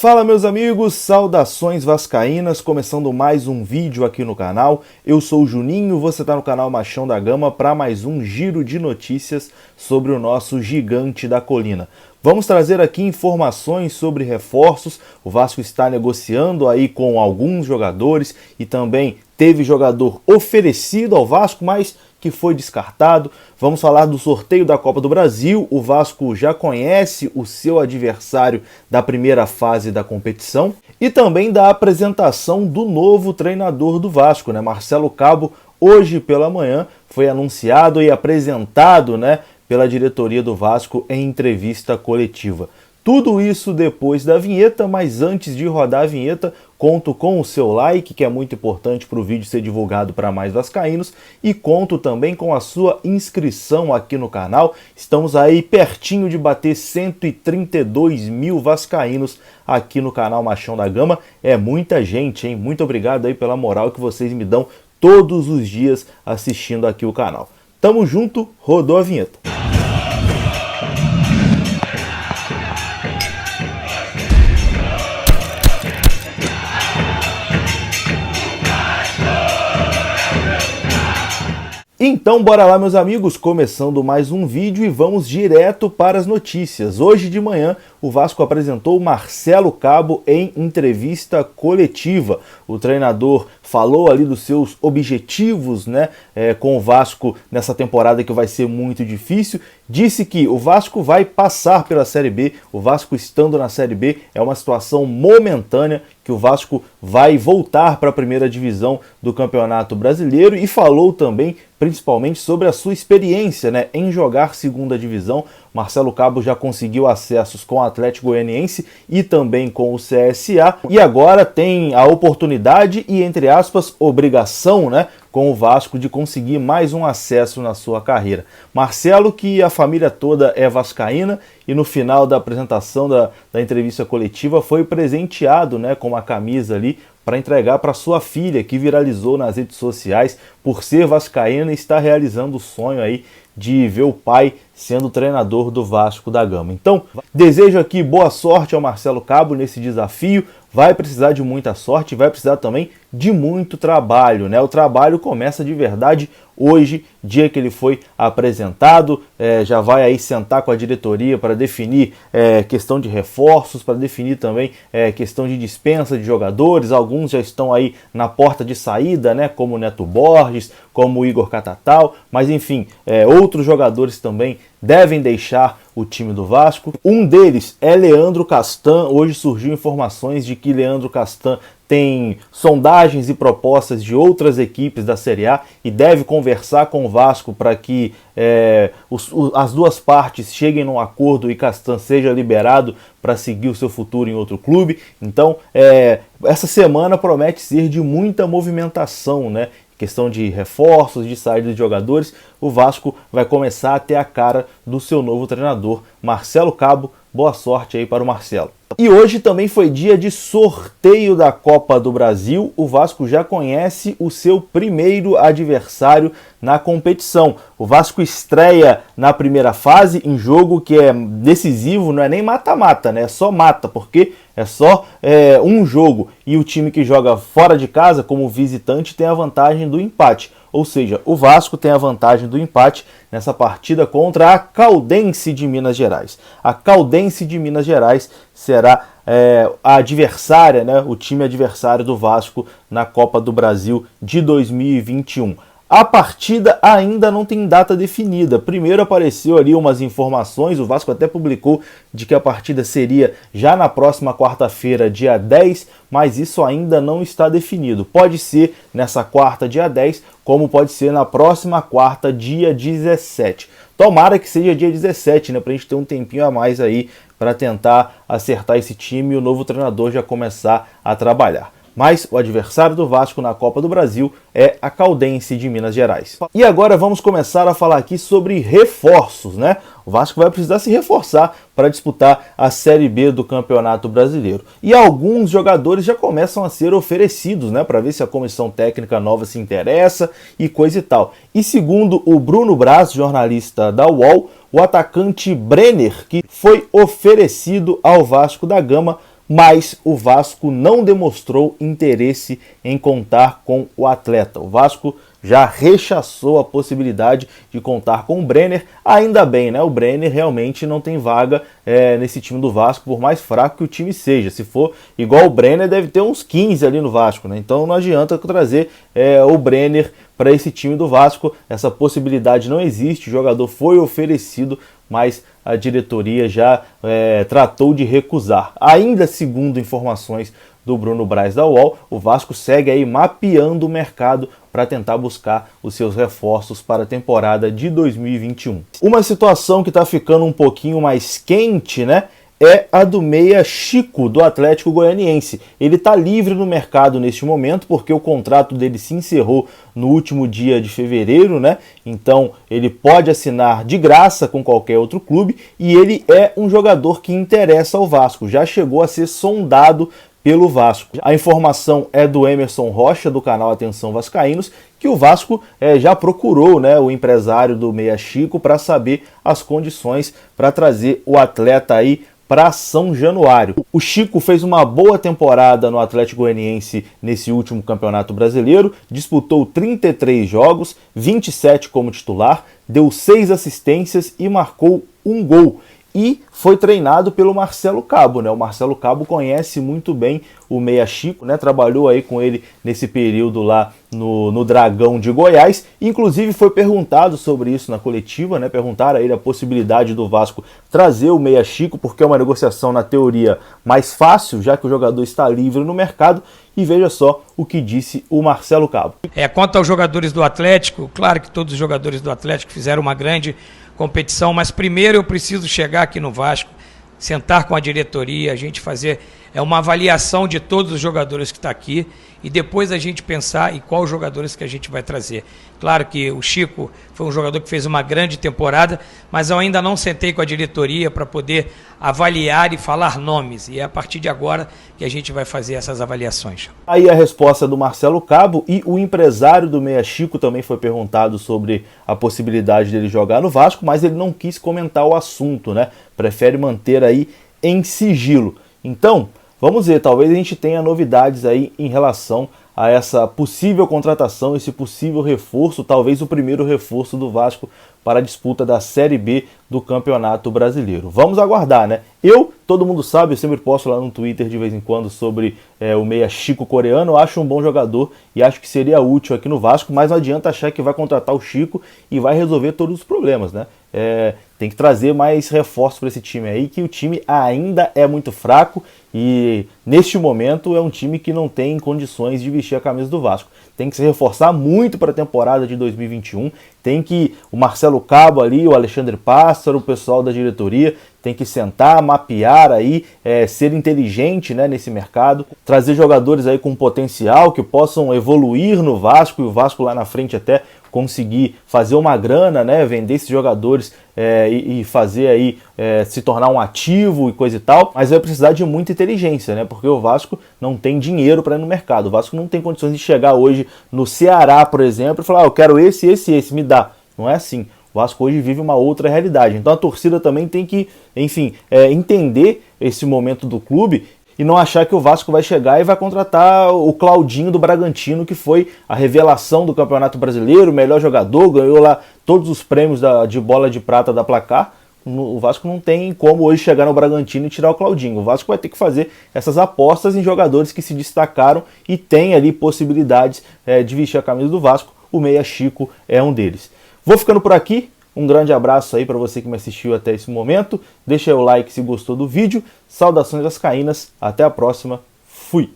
Fala meus amigos, saudações vascaínas, começando mais um vídeo aqui no canal. Eu sou o Juninho, você está no canal Machão da Gama para mais um giro de notícias sobre o nosso gigante da colina. Vamos trazer aqui informações sobre reforços. O Vasco está negociando aí com alguns jogadores e também teve jogador oferecido ao Vasco, mas que foi descartado. Vamos falar do sorteio da Copa do Brasil. O Vasco já conhece o seu adversário da primeira fase da competição e também da apresentação do novo treinador do Vasco, Marcelo Cabo. Hoje pela manhã foi anunciado e apresentado, pela diretoria do Vasco em entrevista coletiva. Tudo isso depois da vinheta, mas antes de rodar a vinheta, conto com o seu like, que é muito importante para o vídeo ser divulgado para mais vascaínos, e conto também com a sua inscrição aqui no canal. Estamos aí pertinho de bater 132 mil vascaínos aqui no canal Machão da Gama. É muita gente, hein? Muito obrigado aí pela moral que vocês me dão todos os dias assistindo aqui o canal. Tamo junto, rodou a vinheta. Então bora lá meus amigos, começando mais um vídeo e vamos direto para as notícias. Hoje de manhã o Vasco apresentou Marcelo Cabo em entrevista coletiva. O treinador falou ali dos seus objetivos com o Vasco nessa temporada que vai ser muito difícil. Disse que o Vasco vai passar pela Série B, o Vasco estando na Série B é uma situação momentânea, que o Vasco vai voltar para a primeira divisão do Campeonato Brasileiro, e falou também principalmente sobre a sua experiência em jogar segunda divisão. Marcelo Cabo já conseguiu acessos com o Atlético Goianiense e também com o CSA, e agora tem a oportunidade e, entre aspas, obrigação, com o Vasco de conseguir mais um acesso na sua carreira. Marcelo, que a família toda é vascaína, e no final da apresentação da entrevista coletiva foi presenteado com uma camisa ali para entregar para sua filha, que viralizou nas redes sociais por ser vascaína e está realizando o sonho aí de ver o pai sendo treinador do Vasco da Gama. Então, desejo aqui boa sorte ao Marcelo Cabo nesse desafio. Vai precisar de muita sorte, vai precisar também de muito trabalho, O trabalho começa de verdade hoje, dia que ele foi apresentado. Já vai aí sentar com a diretoria para definir questão de reforços, para definir também questão de dispensa de jogadores. Alguns já estão aí na porta de saída, como o Neto Borges, como o Igor Catatal, mas enfim, outros jogadores também devem deixar o time do Vasco. Um deles é Leandro Castan. Hoje surgiu informações de que Leandro Castan tem sondagens e propostas de outras equipes da Série A e deve conversar com o Vasco para que as duas partes cheguem num acordo e Castan seja liberado para seguir o seu futuro em outro clube. Então, essa semana promete ser de muita movimentação, questão de reforços, de saída de jogadores. O Vasco vai começar a ter a cara do seu novo treinador, Marcelo Cabo. Boa sorte aí para o Marcelo. E hoje também foi dia de sorteio da Copa do Brasil. O Vasco já conhece o seu primeiro adversário na competição. O Vasco estreia na primeira fase em jogo que é decisivo, não é nem mata-mata, é só mata, porque é só um jogo. E o time que joga fora de casa, como visitante, tem a vantagem do empate. Ou seja, o Vasco tem a vantagem do empate nessa partida contra a Caldense de Minas Gerais. A Caldense de Minas Gerais será a adversária, o time adversário do Vasco na Copa do Brasil de 2021. A partida ainda não tem data definida. Primeiro apareceu ali umas informações, o Vasco até publicou de que a partida seria já na próxima quarta-feira, dia 10, mas isso ainda não está definido. Pode ser nessa quarta, dia 10, como pode ser na próxima quarta, dia 17. Tomara que seja dia 17, para a gente ter um tempinho a mais aí para tentar acertar esse time e o novo treinador já começar a trabalhar. Mas o adversário do Vasco na Copa do Brasil é a Caldense de Minas Gerais. E agora vamos começar a falar aqui sobre reforços, O Vasco vai precisar se reforçar para disputar a Série B do Campeonato Brasileiro. E alguns jogadores já começam a ser oferecidos, para ver se a comissão técnica nova se interessa e coisa e tal. E segundo o Bruno Braz, jornalista da UOL, o atacante Brenner, que foi oferecido ao Vasco da Gama, mas o Vasco não demonstrou interesse em contar com o atleta. O Vasco já rechaçou a possibilidade de contar com o Brenner. Ainda bem, né? O Brenner realmente não tem vaga nesse time do Vasco, por mais fraco que o time seja. Se for igual o Brenner, deve ter uns 15 ali no Vasco, né? Então não adianta trazer o Brenner para esse time do Vasco. Essa possibilidade não existe. O jogador foi oferecido, mas a diretoria já tratou de recusar. Ainda segundo informações do Bruno Braz da UOL, o Vasco segue aí mapeando o mercado para tentar buscar os seus reforços para a temporada de 2021. Uma situação que está ficando um pouquinho mais quente, né? É a do meia Chico, do Atlético Goianiense. Ele está livre no mercado neste momento, porque o contrato dele se encerrou no último dia de fevereiro, né? Então ele pode assinar de graça com qualquer outro clube, e ele é um jogador que interessa ao Vasco. Já chegou a ser sondado pelo Vasco. A informação é do Emerson Rocha, do canal Atenção Vascaínos, que o Vasco já procurou, né, o empresário do meia Chico para saber as condições para trazer o atleta aí para São Januário. O Chico fez uma boa temporada no Atlético Goianiense nesse último Campeonato Brasileiro, disputou 33 jogos, 27 como titular, deu 6 assistências e marcou 1 gol. E foi treinado pelo Marcelo Cabo, né? O Marcelo Cabo conhece muito bem o meia Chico, né? Trabalhou aí com ele nesse período lá no Dragão de Goiás. Inclusive foi perguntado sobre isso na coletiva, né? Perguntaram a ele a possibilidade do Vasco trazer o meia Chico, porque é uma negociação na teoria mais fácil, já que o jogador está livre no mercado. E veja só o que disse o Marcelo Cabo. Quanto aos jogadores do Atlético, claro que todos os jogadores do Atlético fizeram uma grande competição, mas primeiro eu preciso chegar aqui no Vasco, sentar com a diretoria, a gente fazer uma avaliação de todos os jogadores que estão aqui e depois a gente pensar em quais jogadores que a gente vai trazer. Claro que o Chico foi um jogador que fez uma grande temporada, mas eu ainda não sentei com a diretoria para poder avaliar e falar nomes, e é a partir de agora que a gente vai fazer essas avaliações. Aí a resposta do Marcelo Cabo, e o empresário do meia Chico também foi perguntado sobre a possibilidade dele jogar no Vasco, mas ele não quis comentar o assunto, né? Prefere manter aí em sigilo. Então, vamos ver, talvez a gente tenha novidades aí em relação a essa possível contratação, esse possível reforço, talvez o primeiro reforço do Vasco para a disputa da Série B do Campeonato Brasileiro. Vamos aguardar, né? Todo mundo sabe, eu sempre posto lá no Twitter de vez em quando sobre o meia Chico coreano. Eu acho um bom jogador e acho que seria útil aqui no Vasco, mas não adianta achar que vai contratar o Chico e vai resolver todos os problemas, né? Tem que trazer mais reforços para esse time aí, que o time ainda é muito fraco e neste momento é um time que não tem condições de vestir a camisa do Vasco. Tem que se reforçar muito para a temporada de 2021, tem que o Marcelo Cabo ali, o Alexandre Pássaro, o pessoal da diretoria, tem que sentar, mapear aí, ser inteligente, né, nesse mercado, trazer jogadores aí com potencial que possam evoluir no Vasco e o Vasco lá na frente até conseguir fazer uma grana, né, vender esses jogadores e fazer aí se tornar um ativo e coisa e tal, mas vai precisar de muita inteligência, né, porque o Vasco não tem dinheiro para ir no mercado. O Vasco não tem condições de chegar hoje no Ceará, por exemplo, e falar, eu quero esse, me dá. Não é assim. O Vasco hoje vive uma outra realidade. Então a torcida também tem que, enfim, entender esse momento do clube e não achar que o Vasco vai chegar e vai contratar o Claudinho do Bragantino, que foi a revelação do Campeonato Brasileiro, o melhor jogador, ganhou lá todos os prêmios de bola de prata da Placar. O Vasco não tem como hoje chegar no Bragantino e tirar o Claudinho. O Vasco vai ter que fazer essas apostas em jogadores que se destacaram e tem ali possibilidades de vestir a camisa do Vasco. O meia Chico é um deles. Vou ficando por aqui. Um grande abraço aí para você que me assistiu até esse momento. Deixa aí o like se gostou do vídeo. Saudações vascaínas. Até a próxima. Fui!